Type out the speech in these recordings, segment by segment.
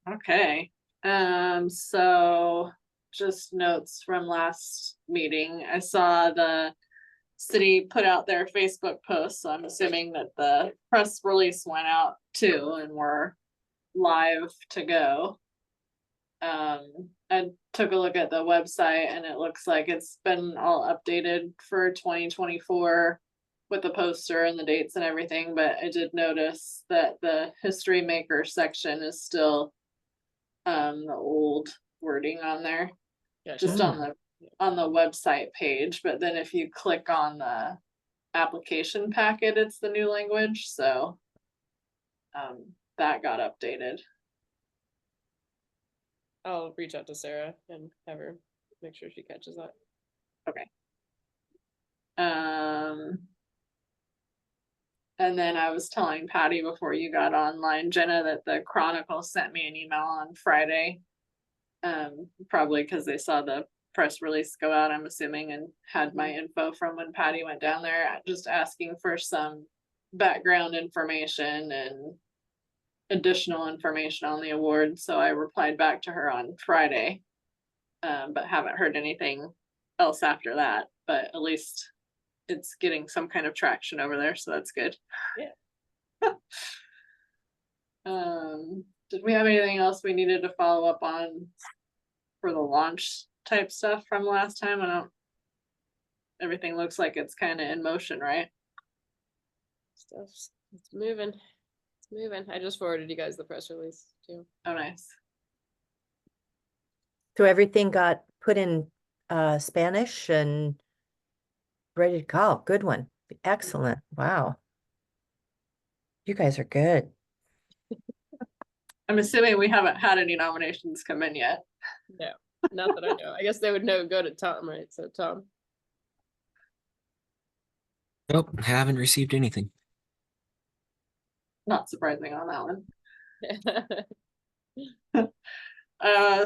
Okay. So just notes from last meeting. I saw the city put out their Facebook post, so I'm assuming that the press release went out too, and we're live to go. I took a look at the website and it looks like it's been all updated for 2024 with the poster and the dates and everything, but I did notice that the history maker section is still the old wording on there, Gotcha. just on the website page, but then if you click on the application packet, it's the new language, so that got updated. I'll reach out to Sarah and have her make sure she catches that. Okay. And then I was telling Patty before you got online, Jenna, that the Chronicle sent me an email on Friday. Probably because they saw the press release go out, I'm assuming, and had my info from when Patty went down there, just asking for some background information and additional information on the award. So I replied back to her on Friday, but haven't heard anything else after that. But at least it's getting some kind of traction over there, so that's good. Yeah. Did we have anything else we needed to follow up on for the launch type stuff from last time? I don't. Everything looks like it's kind of in motion, right? Stuff's it's moving. It's moving. I just forwarded you guys the press release too. Oh, nice. So everything got put in Spanish and ready to go. Good one. Excellent. Wow. You guys are good. I'm assuming we haven't had any nominations come in yet. No, not that I know. I guess they would know go to Tom, right? So Tom. Nope, haven't received anything. Not surprising on that one.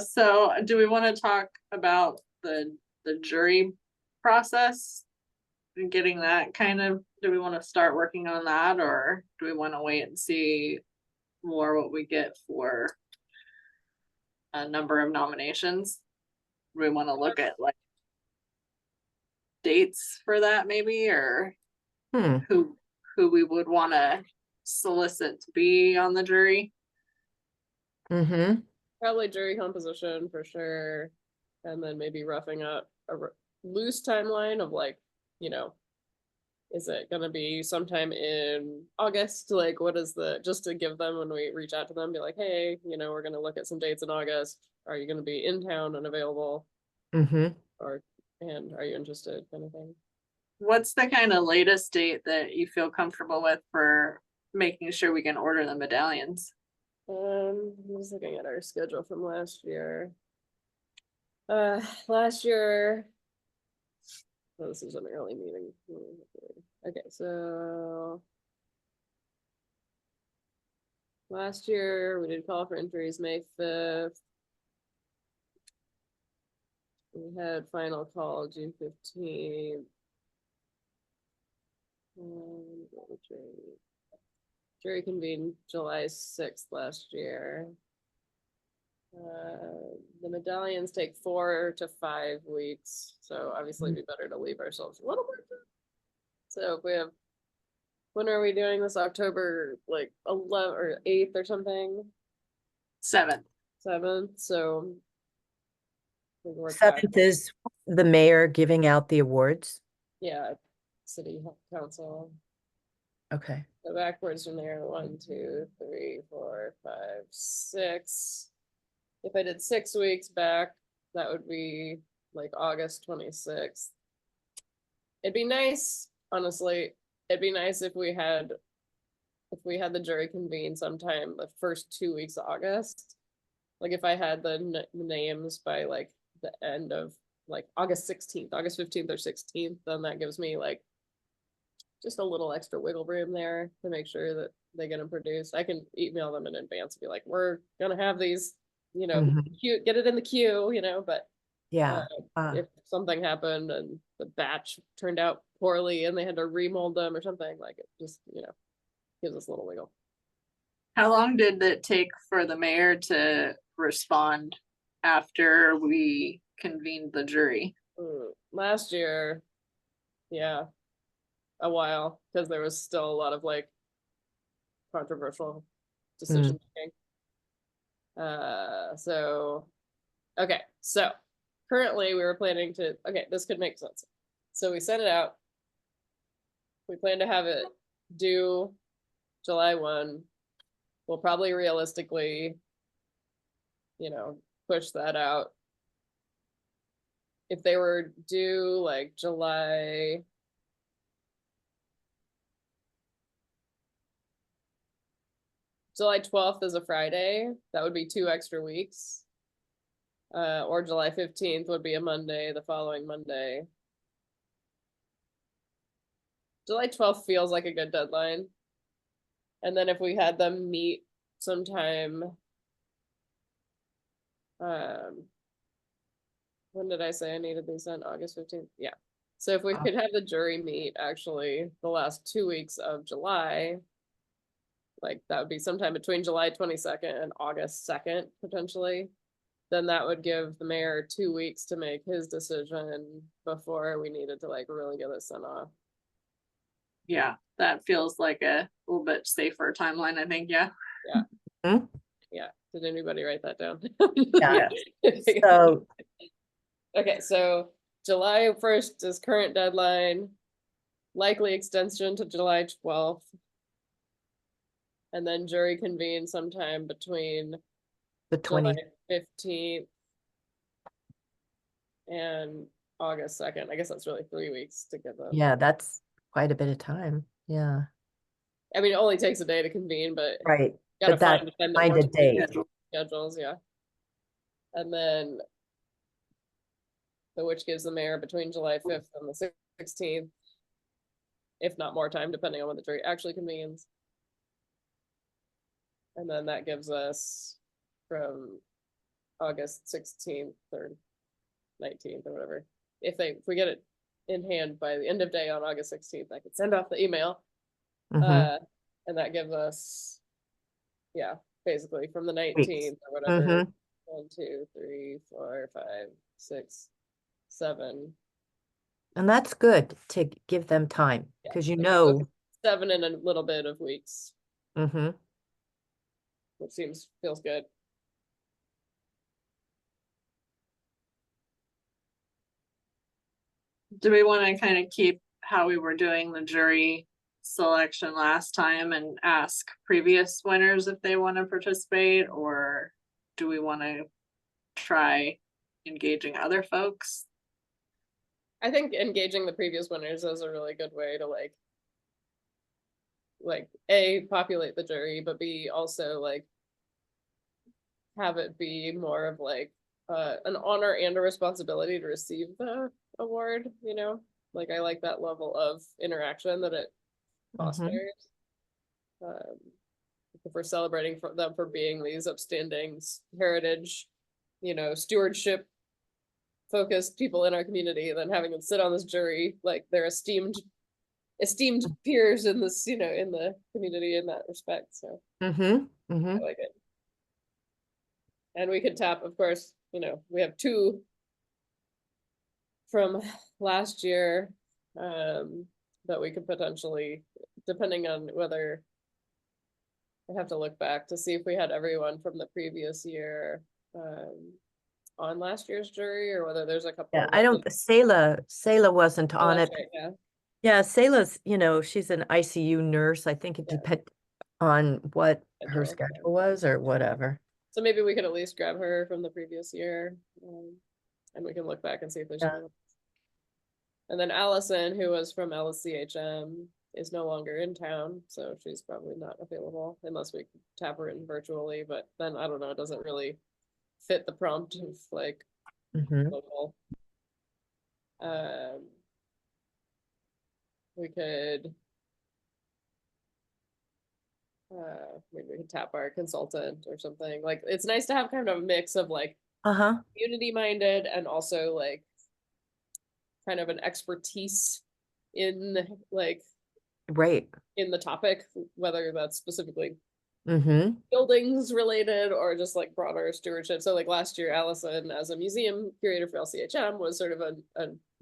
So do we want to talk about the jury process and getting that kind of, do we want to start working on that, or do we want to wait and see more what we get for a number of nominations? Do we want to look at like dates for that maybe, or who we would want to solicit to be on the jury? Mm-hmm. Probably jury composition for sure, and then maybe roughing up a loose timeline of like, you know, is it gonna be sometime in August? Like, what is the, just to give them when we reach out to them, be like, hey, you know, we're gonna look at some dates in August. Are you gonna be in town and available? Mm-hmm. And are you interested, kind of thing? What's the kind of latest date that you feel comfortable with for making sure we can order the medallions? I'm just looking at our schedule from last year. Last year, oh, this is an early meeting. Okay, so last year we did call for entries May 5th. We had final call June 15th. Jury convened July 6th last year. The medallions take 4 to 5 weeks, so obviously it'd be better to leave ourselves a little more time. So if we have, when are we doing this? October like 11th or 8th or something? 7th. 7th. So 7th is the mayor giving out the awards. Yeah, city council. Okay. So backwards from there, 1, 2, 3, 4, 5, 6. If I did 6 weeks back, that would be like August 26th. It'd be nice, honestly. It'd be nice if we had the jury convene sometime the first 2 weeks of August. Like if I had the names by like the end of like August 16th, August 15th or 16th, then that gives me like just a little extra wiggle room there to make sure that they get them produced. I can email them in advance and be like, we're gonna have these, you know, queue, get it in the queue, you know, but yeah, if something happened and the batch turned out poorly and they had to remold them or something, like it just, you know, gives us a little wiggle. How long did it take for the mayor to respond after we convened the jury? Last year, yeah, a while, because there was still a lot of like controversial decision making. So, okay, so currently we were planning to, okay, this could make sense. So we sent it out. We plan to have it due July 1. We'll probably realistically, push that out. If they were due like July 12th is a Friday, that would be 2 extra weeks. Or July 15th would be a Monday, the following Monday. July 12th feels like a good deadline. And then if we had them meet sometime, when did I say I needed these on August 15th? Yeah. So if we could have the jury meet actually the last 2 weeks of July, like that would be sometime between July 22nd and August 2nd, potentially. Then that would give the mayor 2 weeks to make his decision before we needed to like really get it sent off. Yeah, that feels like a little bit safer timeline, I think, yeah. Yeah. Mhm. Yeah. Did anybody write that down? Yeah. So, okay, so July 1st is current deadline, likely extension to July 12th. And then jury convene sometime between the July 20, 15th and August 2nd. I guess that's really 3 weeks to get them. yeah, that's quite a bit of time. Yeah. I mean, it only takes a day to convene, but Right. gotta But that find a time that find a works with date. schedules, yeah. And then, which gives the mayor between July 5th and the 16th, if not more time, depending on when the jury actually convenes. And then that gives us from August 16th or 19th or whatever. If we get it in hand by the end of day on August 16th, I could send off the email. Mhm. And that gives us, yeah, basically from the 19th Weeks. or whatever. Mhm. 1, 2, 3, 4, 5, 6, 7. And that's good to give them time Yeah, because you like, know, 7 and a little bit of weeks, mhm. which feels good. Do we want to kind of keep how we were doing the jury selection last time and ask previous winners if they want to participate, or do we want to try engaging other folks? I think engaging the previous winners is a really good way to A, populate the jury, but B, also like have it be more of like an honor and a responsibility to receive the award, like I like that level of interaction that it fosters. If we're celebrating for them for being these upstanding heritage, stewardship focused people in our community, then having them sit on this jury like they're esteemed peers in this, in the community in that respect. So Mhm. Mhm. I like it. And we could tap, of course, we have 2 from last year that we could potentially, depending on whether, I have to look back to see if we had everyone from the previous year on last year's jury or whether there's a couple. Yeah, I don't, Sayla wasn't Oh, on that's it. right, yeah. Yeah, Sayla's, she's an ICU nurse. I think it Yeah. depends on what her Schedule, yeah. schedule was or whatever. So maybe we could at least grab her from the previous year, and we can look back and see if there's Yeah. anyone. And then Allison, who was from LSCHM, is no longer in town, so she's probably not available unless we tap her in virtually. But then I don't know, it doesn't really fit the prompt of like Mhm. local. We could maybe we could tap our consultant or something. Like it's nice to have kind of a mix of like Uh-huh. community minded and also like kind of an expertise in like Right. in the topic, whether that's specifically Mm-hmm. buildings related or just like broader stewardship. So like last year, Allison, as a museum curator for LCHM, was sort of a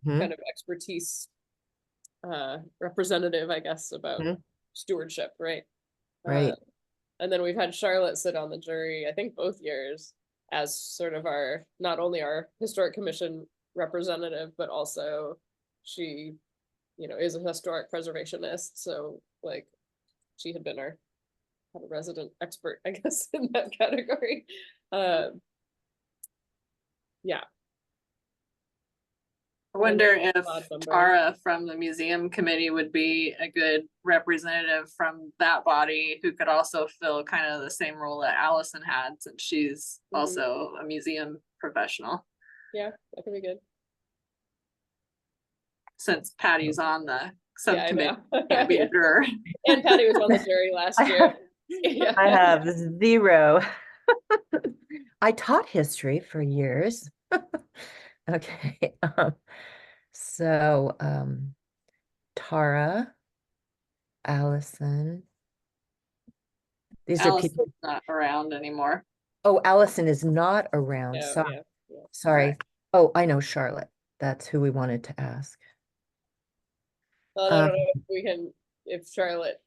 kind of expertise representative, I guess, about Mhm. stewardship, right? Right. And then we've had Charlotte sit on the jury, I think both years, as sort of our, not only our historic commission representative, but also she, is a historic preservationist. So like she had been our kind of resident expert, I guess, in that category. Yeah. I wonder if Odd number. Tara from the museum committee would be a good representative from that body who could also fill kind of the same role that Allison had, since she's also a museum professional. Yeah, that could be good. Since Patty's on the Yeah, I subcommittee, know. can't be a juror. And Patty was on the jury last year. Yeah. I have 0. I taught history for years. Okay. So Tara, Allison. These are Allison's people. not around anymore. Oh, Allison is not around. Yeah, Sorry. yeah. Sorry. Right. Oh, I know Charlotte. That's who we wanted to ask. Well, I don't know if we can, if Charlotte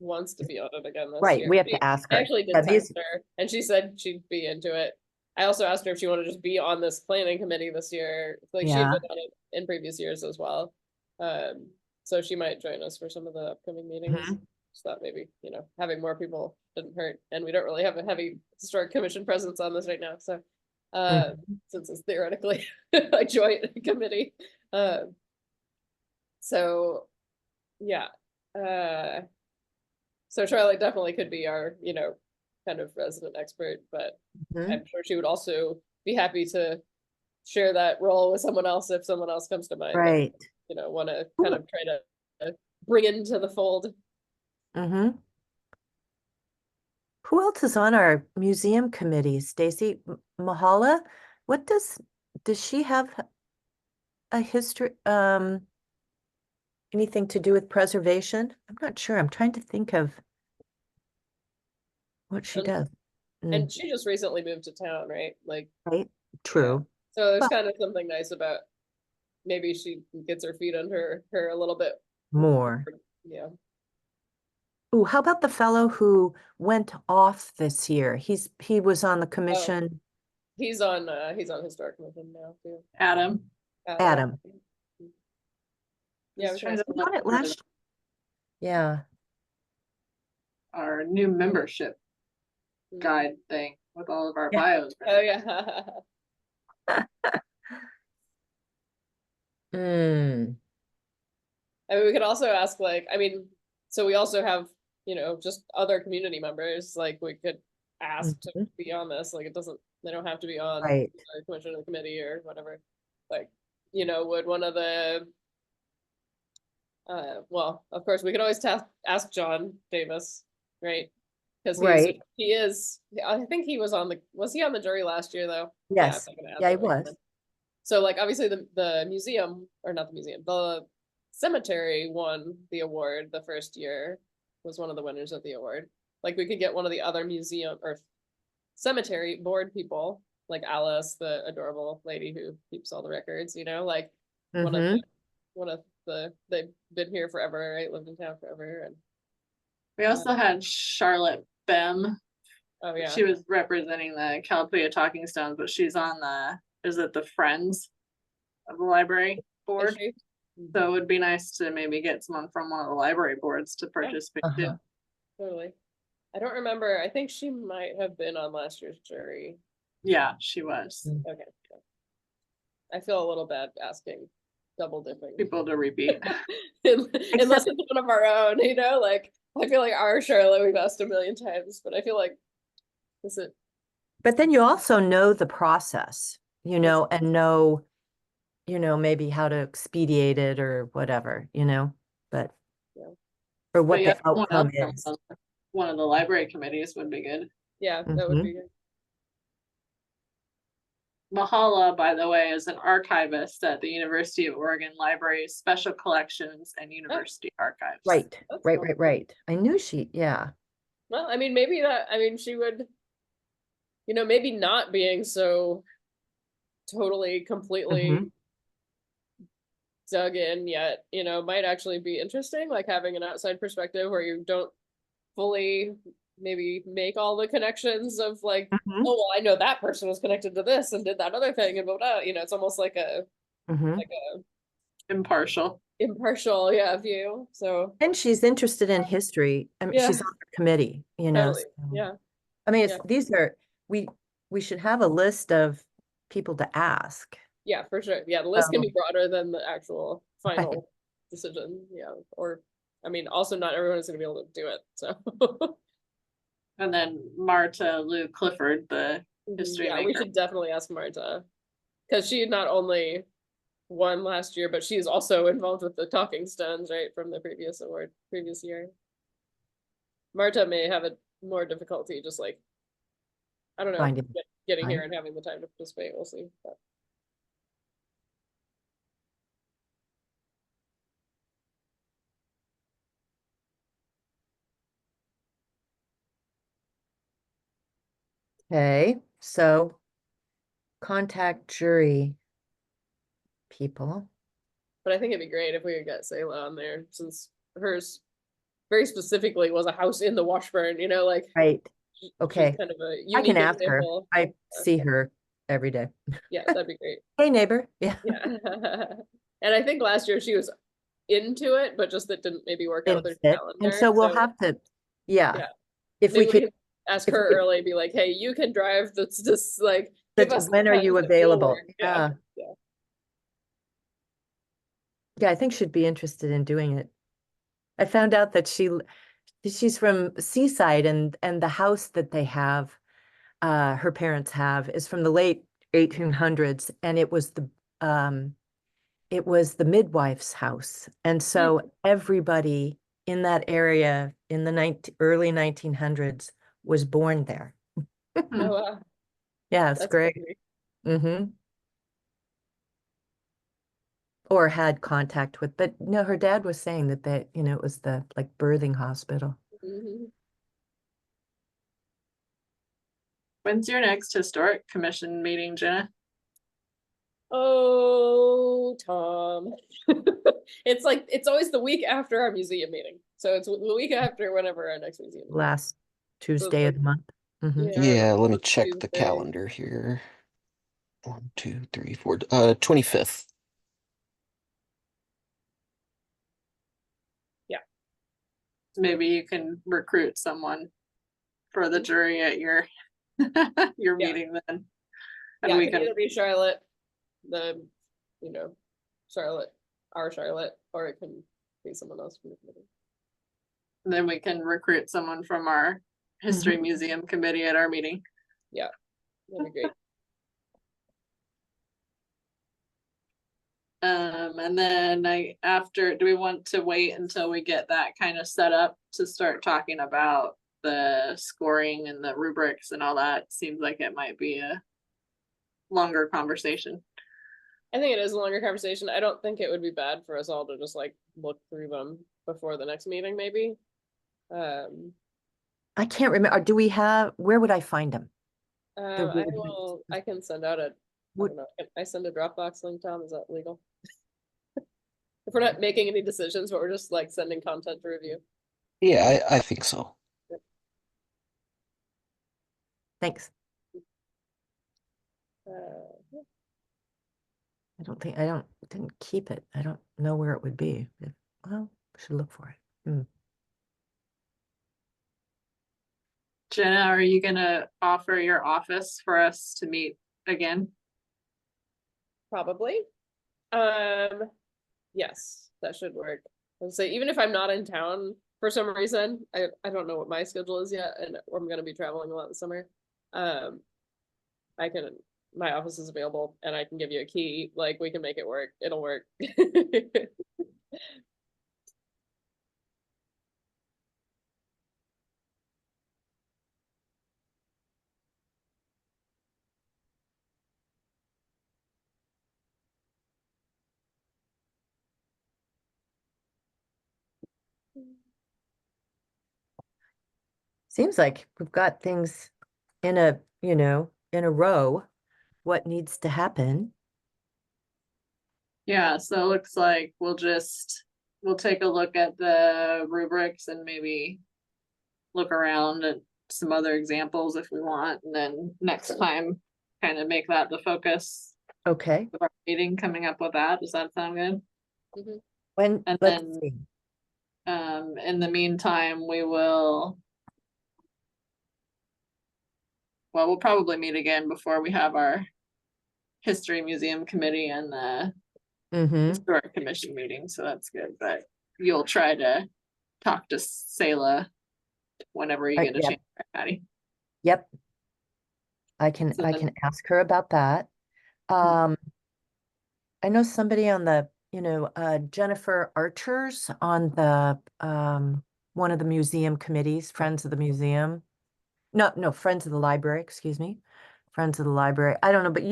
wants to be on it again this Right, year. we have to ask I her. actually did But text her, and she said she'd be into it. I also asked her if she wanted to just be on this planning committee this year. Like she had Yeah. been on it in previous years as well. So she might join us for some of the upcoming meetings. Mhm. Just thought maybe, having more people didn't hurt. And we don't really have a heavy historic commission presence on this right now. So since it's theoretically a joint committee. So yeah. So Charlotte definitely could be our, kind of resident expert, but Mhm. I'm sure she would also be happy to share that role with someone else if someone else comes to mind. Right. That, want to kind of try to bring into the fold. Mm-hmm. Who else is on our museum committee? Stacy Mahala? What does she have a history, anything to do with preservation? I'm not sure. I'm trying to think of what she does. And she just recently moved to town, right? Like, Right? True. so there's Well- kind of something nice about maybe she gets her feet under her a little bit More. Yeah. Ooh, how about the fellow who went off this year? He was on the commission. He's on historic commission now too. Adam. Adam. Yeah, Just trying to We look got it for last. Yeah. our new membership guide thing with all of our Yeah. bios. Oh yeah. Mm. I mean, we could also ask so we also have, just other community members, like we could ask to be on this, like they don't have to be on Right. the commission or the committee or whatever. Like, would one of the, well, of course, we could always ask John Davis, right? Because Right. I think he was he on the jury last year though? Yes. Yeah, he him again. was. So like obviously the museum, or not the museum, the cemetery won the award the first year, was one of the winners of the award. Like we could get one of the other museum or cemetery board people, like Alice, the adorable lady who keeps all the records, like one of the they've been here forever, right? Lived in town forever. And We also had Charlotte Bem. oh yeah. She was representing the Calapooya Talking Stones, but she's on the Friends of the library board. So it would be nice to maybe get someone from one of the library boards to participate too. Totally. I don't remember. I think she might have been on last year's jury. Yeah, she was. Okay. I feel a little bad asking double dipping People to repeat. unless it's one of our own, like I feel like our Charlotte we've asked a million times, but I feel like this is. But then you also know the process, and know, maybe how to expedite it or whatever, but or what the outcome is. One of the library committees would be good. Yeah, that would be good. Mahala, by the way, is an archivist at the University of Oregon Library's Special Collections and University Archives. Right, That's right, cool. right. I knew yeah. Well, I mean, maybe she would, maybe not being so totally, completely Mhm. dug in yet, might actually be interesting, like having an outside perspective where you don't fully maybe make all the connections of like, Mhm. oh, well, I know that person was connected to this and did that other thing and blah, blah, it's almost like a Mhm. like a Impartial. impartial, yeah, view. So And she's interested in history. I mean, yeah, she's on the committee, totally. so. Yeah, I mean, yeah, we we should have a list of people to ask. yeah, for sure. Yeah, the list can So, be broader than the actual right. final decision. Yeah. Or I mean, also not everyone is gonna be able to do it. So And then Marta Lou Clifford, the history yeah, we maker. should definitely ask Marta. Because she not only won last year, but she's also involved with the Talking Stones, right, from the previous year. Marta may have a more difficulty just like, I don't know, Finding getting here time. and having the time to participate. We'll see. But Okay, so contact jury people. I think it'd be great if we could get Sayla on there since hers very specifically was a house in the Washburn, like Right. she's Okay. kind of a I can unique ask her. example. I see her every day. Yeah, that'd be great. Hey, neighbor. Yeah. Yeah. And I think last year she was into it, but just that didn't maybe work out with Didn't her fit. And calendar. so we'll So have to, yeah, yeah, if we maybe we could, can ask if her we, early, be like, hey, you can drive this like give us when the are times you that will available? work. Yeah. Yeah. Yeah. Yeah, I think she'd be interested in doing it. I found out that she's from Seaside, and the house that they have, her parents have, is from the late 1800s, and it was the midwife's house. And so everybody in that area in the early 1900s was born there. Oh, wow. Yeah, it's That's great. crazy. Hmm. Or had contact with, but no, her dad was saying that it was the like birthing hospital. Mhm. When's your next historic commission meeting, Jenna? Oh, Tom. It's always the week after our museum meeting. So it's the week after whenever our next museum meeting. Last So it's Tuesday of like, the month. Hmm. yeah, Yeah, let me first check the Tuesday. calendar here. 1, 2, 3, 4. 25th. Yeah. Maybe you can recruit someone for the jury at your your Yeah. meeting then. And Yeah, it we can can either be Charlotte, the, you know, Charlotte, our Charlotte, or it can be someone else from the committee. then we can recruit someone from our history museum committee at our meeting. Yeah, that'd be great. And then do we want to wait until we get that kind of set up to start talking about the scoring and the rubrics and all that? Seems like it might be a longer conversation. I think it is a longer conversation. I don't think it would be bad for us all to just like look through them before the next meeting, maybe. I can't remember. Where would I find them? The rubrics. I can send out I Would, don't know. Can I send a Dropbox link, Tom? Is that legal? If we're not making any decisions, but we're just like sending content to review. Yeah, I think so. thanks. Yeah. Didn't keep it. I don't know where it would be. Well, should look for it. Jenna, are you gonna offer your office for us to meet again? Probably. Yes, that should work. I'll say even if I'm not in town for some reason, I don't know what my schedule is yet, and I'm gonna be traveling a lot this summer. Um, I can my office is available, and I can give you a key. Like we can make it work. It'll work. Seems like we've got things in a, in a row, what needs to happen. Yeah, so it looks like we'll take a look at the rubrics and maybe look around at some other examples if we want, and then next time kind of make that the focus Okay, of our meeting, coming up with that. Does that sound good? Mhm. when, And let's then see. in the meantime, we'll probably meet again before we have our history museum committee and the Mm-hmm, historic commission meeting, so that's good, but you'll try to talk to Sayla whenever you get a yep, chance, Patty. yep. So I then, can ask her about that. I know somebody on the, Jennifer Archer's on the, one of the museum committees, Friends of the Museum. No, Friends of the Library, excuse me. Friends of the Library. I don't know, but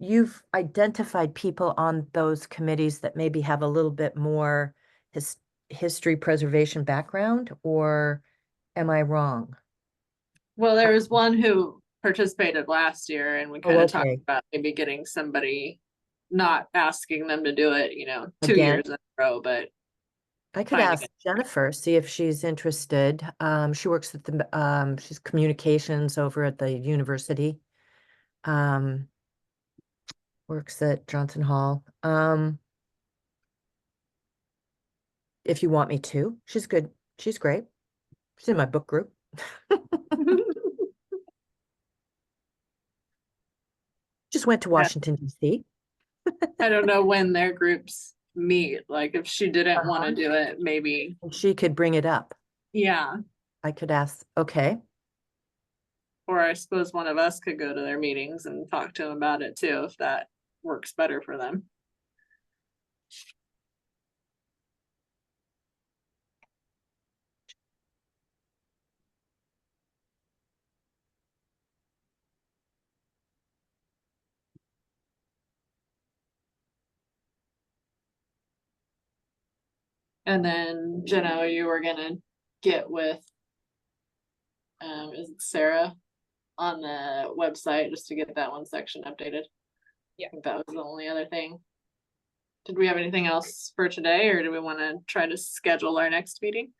you've identified people on those committees that maybe have a little bit more history preservation background, or am I wrong? well, there was one who participated last year and we Oh, kind of talked okay. about maybe getting somebody, not asking them to do it, 2 years Again, in a row, but I could finding ask it. Jennifer, see if she's interested. She works at the, she's communications over at the university. Um, works at Johnson Hall. If you want me to, she's good. She's great. She's in my book group. Just went to Yeah, Washington, D.C. I don't know when their groups meet, like if she didn't want to Uh-huh. do it, maybe, And she could bring it up. yeah, I could ask, okay. or I suppose one of us could go to their meetings and talk to them about it too, if that works better for them. And then Jenna, you were gonna get with, is it Sarah on the website just to get that one section updated? Yeah. I think that was the only other thing. Did we have anything else for today, or do we want to try to schedule our next meeting?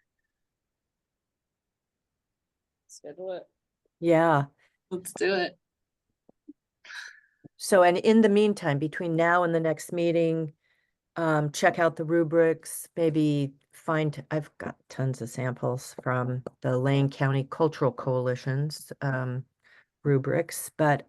Schedule it. Yeah. Let's do it. So, and in the meantime, between now and the next meeting, check out the rubrics, maybe I've got tons of samples from the Lane County Cultural Coalition's, rubrics, but,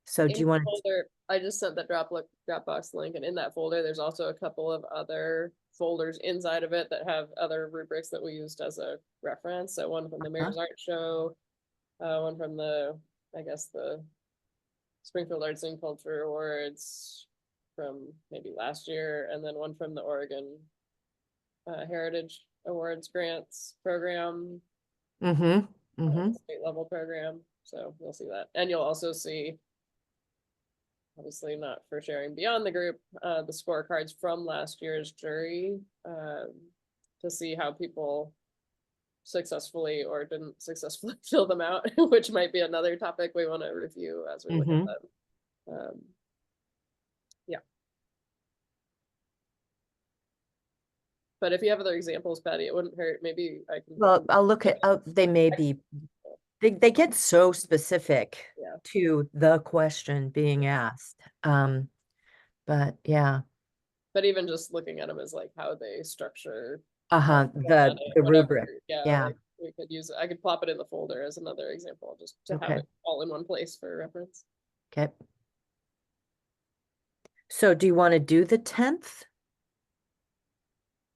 so do In you the want to, folder, I just sent that Dropbox link, and in that folder, there's also a couple of other folders inside of it that have other rubrics that we used as a reference. So one from the Mayor's Art Show, one from I guess the Springfield Arts and Culture Awards from maybe last year, and then one from the Oregon Heritage Awards Grants Program, state level program. So you'll see that, and you'll also see, obviously not for sharing beyond the group, the scorecards from last year's jury, to see how people successfully or didn't successfully fill them out, which might be another topic we want to review as we look at them. Yeah. But if you have other examples, Patty, it wouldn't hurt. Maybe I can. well, I'll look at, they may be, they get so specific Yeah. to the question being asked. But yeah, But even just looking at them as like how they structure the whatever. rubric, Yeah, yeah, like we could use it. I could plop it in the folder as another example, just to have okay, it all in one place for reference. okay. So do you want to do the 10th?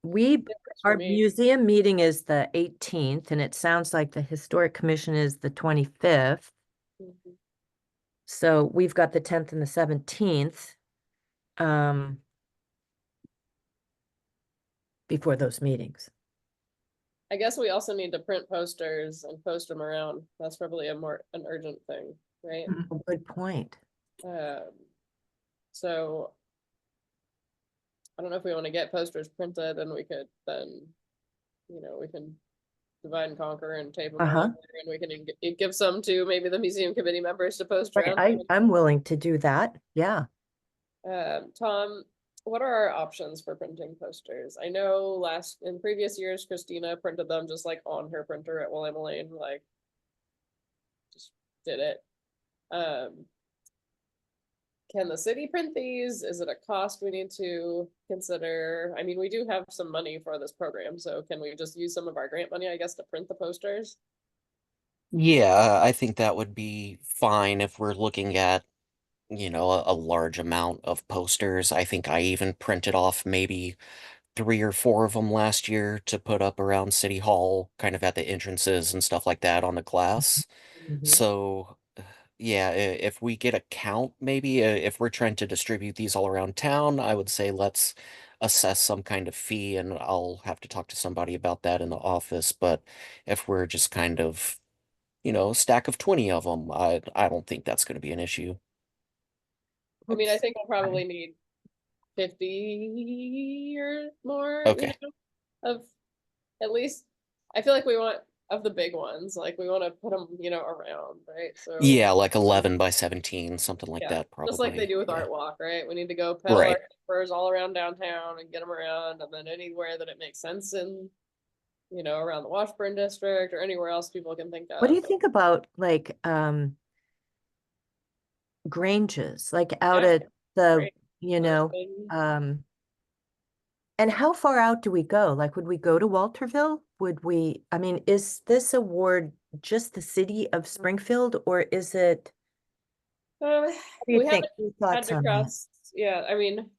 Works for Our me. museum meeting is the 18th, and it sounds like the Historic Commission is the 25th. Mhm. So we've got the 10th and the 17th, before those meetings. I guess we also need to print posters and post them around. That's probably an urgent thing, right? Oh, good point. So I don't know if we want to get posters printed, and we could then you know, we can divide and conquer and tape them Uh-huh. together, and we can give some to maybe the museum committee members to post Right, around. I'm willing to do that. Yeah. Tom, what are our options for printing posters? I know in previous years, Christina printed them just like on her printer at William Lane, like just did it. Can the city print these? Is it a cost we need to consider? I mean, we do have some money for this program, so can we just use some of our grant money, I guess, to print the posters? Yeah, I think that would be fine if we're looking at, a large amount of posters. I think I even printed off maybe 3 or 4 of them last year to put up around City Hall, kind of at the entrances and stuff like that on the glass. Mhm. So, yeah, if we get a count, maybe if we're trying to distribute these all around town, I would say let's assess some kind of fee, and I'll have to talk to somebody about that in the office. But if we're just kind of, a stack of 20 of them, I don't think that's going to be an issue. I mean, I Oops. think we'll probably need 50 or more, Okay. of at least, I feel like we want of the big ones, like we want to put them, around, right? So Yeah, like 11 by 17, something like yeah, that, just like they probably. do with Yeah. Art Walk, right? We need to go pedal our Right. papers all around downtown and get them around, and then anywhere that it makes sense in, around the Washburn district or anywhere else people can think What do of. you think about like Granges, like out Yeah, at the, great. you know, Thurston. um, and how far out do we go? Like, would we go to Walterville? Would we, I mean, is this award just the city of Springfield or is it, Uh, what do you we think? haven't Any had thoughts to on that? cross, yeah, I mean,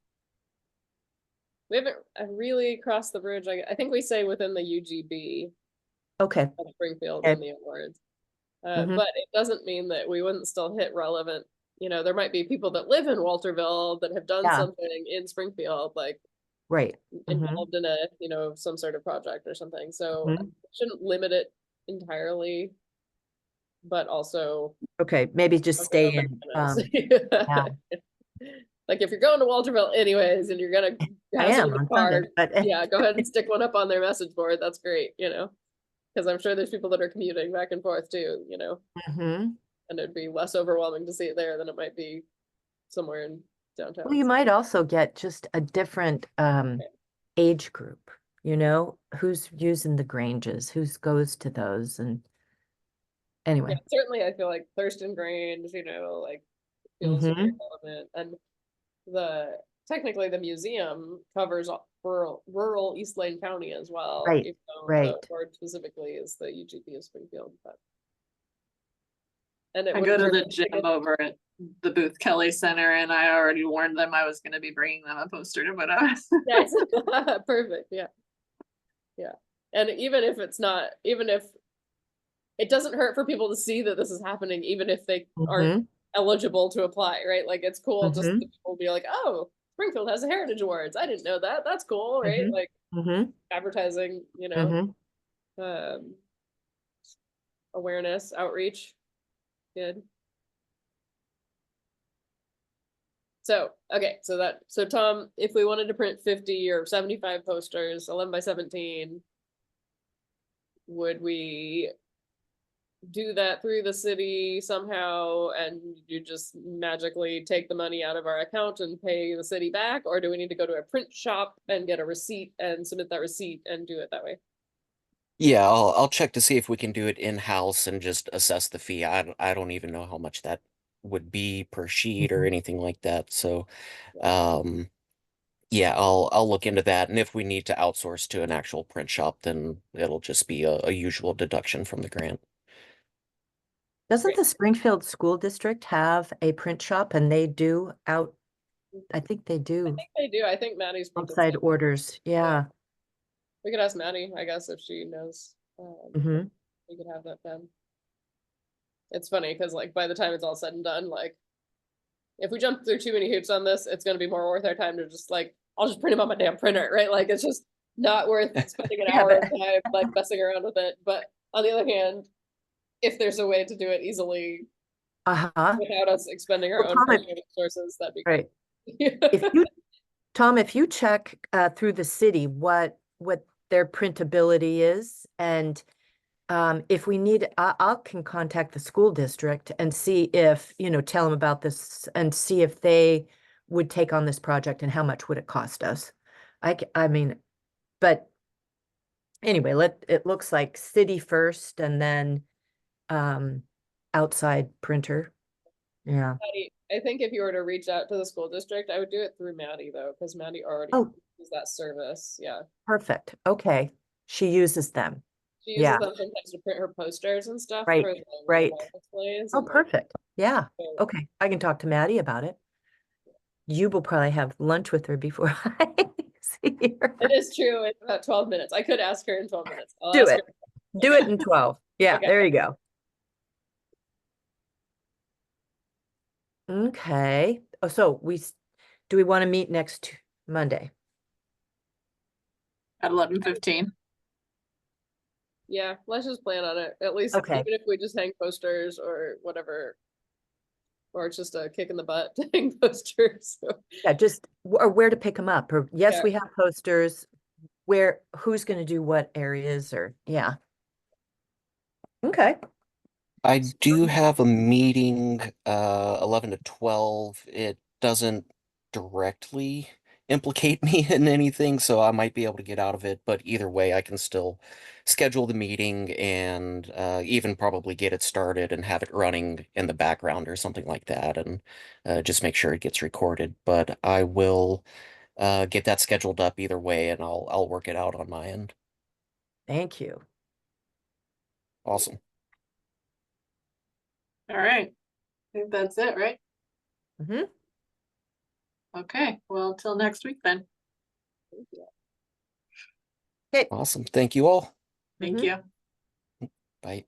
we haven't really crossed the bridge. I think we say within the UGB Okay. of Springfield in Okay. the awards. Mhm. But it doesn't mean that we wouldn't still hit relevant. There might be people that live in Walterville that have done Yeah, something in Springfield, like right. Mhm. involved in a, some sort of project or something. So I Mhm. shouldn't limit it entirely, but also Okay, maybe just open stay open in, tennis. yeah, Like if you're going to Walterville anyways and you're gonna I have am someone to on Sunday, card, but yeah, go ahead and stick one up on their message board. That's great, because I'm sure there's people that are commuting back and forth too, Mhm. and it'd be less overwhelming to see it there than it might be somewhere in Well, downtown. you might also get just a different age group, who's using the Granges, who's goes to those and Yeah, anyway. certainly I feel like Thurston Grange, like feels very Mm-hmm. relevant. And technically the museum covers rural East Lane County as well, Right, even though the right. word specifically is the UGB of Springfield. And it I go wouldn't to hurt the to gym get over at the Booth Kelly Center and I already warned them I was gonna be bringing them a poster to put up. yes, perfect, yeah. Yeah. And even if it doesn't hurt for people to see that this is happening, even if they aren't Mm-hmm. eligible to apply, right? Like it's cool just Mm-hmm. to people be like, oh, Springfield has a Heritage Awards. I didn't know that. That's cool, right? Mm-hmm. Like Mm-hmm. advertising, Mm-hmm. um, awareness, outreach. Good. So, okay, so Tom, if we wanted to print 50 or 75 posters, 11 by 17, would we do that through the city somehow and you just magically take the money out of our account and pay the city back? Or do we need to go to a print shop and get a receipt and submit that receipt and do it that way? Yeah, I'll check to see if we can do it in-house and just assess the fee. I don't even know how much that would be per sheet or Mm-hmm. anything like that. So, um, yeah, I'll look into that. And if we need to outsource to an actual print shop, then it'll just be a usual deduction from the grant. Doesn't Great. the Springfield School District have a print shop and they do I think they I do think they do. I think Maddie's printed outside some. orders. Yeah. Yeah. We could ask Maddie, I guess, if she knows. Mm-hmm. We could have that done. It's funny because like by the time it's all said and done, like if we jump through too many hoops on this, it's gonna be more worth our time to just like I'll just print them on my damn printer, right? Like it's just not worth spending an Yeah, hour of but time like messing around with it. But on the other hand, if there's a way to do it easily uh-huh. without us expending our Well, own Tom, personal resources, that'd be great. right. If you Tom, if you check through the city, what their printability is, and if we need, I can contact the school district and see if, tell them about this and see if they would take on this project and how much would it cost us. I mean, but anyway, it looks like city first and then outside printer. Yeah. Maddie, I think if you were to reach out to the school district, I would do it through Maddie though, because Maddie already Oh. uses that service. Yeah. Perfect. Okay. She uses them. She uses Yeah. them sometimes to print her posters and stuff Right, for the right. wall displays. Oh, and, like, perfect. Yeah. so- Okay. I can talk to Maddie about it. You will probably have lunch with her before I see her. It is true. It's about 12 minutes. I could ask her in 12 minutes. I'll Do ask it. Do it in 12. Yeah, Okay. there you go. Okay. Oh, so do we want to meet next Monday? At 11:15. Yeah, let's just plan on it. At least Okay. even if we just hang posters or whatever, or it's just a kick in the butt to hang posters. So, Yeah, just or where to pick them up, or yes, Yeah. we have posters. Who's going to do what areas, or yeah. Okay. I do have a meeting 11 to 12. It doesn't directly implicate me in anything, so I might be able to get out of it, but either way, I can still schedule the meeting and even probably get it started and have it running in the background or something like that, and just make sure it gets recorded. But I will get that scheduled up either way, and I'll work it out on my end. Thank you. Awesome. All right. I think that's it, right? Hmm. Okay, well, till next week then. Okay. Awesome. Thank you all. Thank Mhm. you. Bye.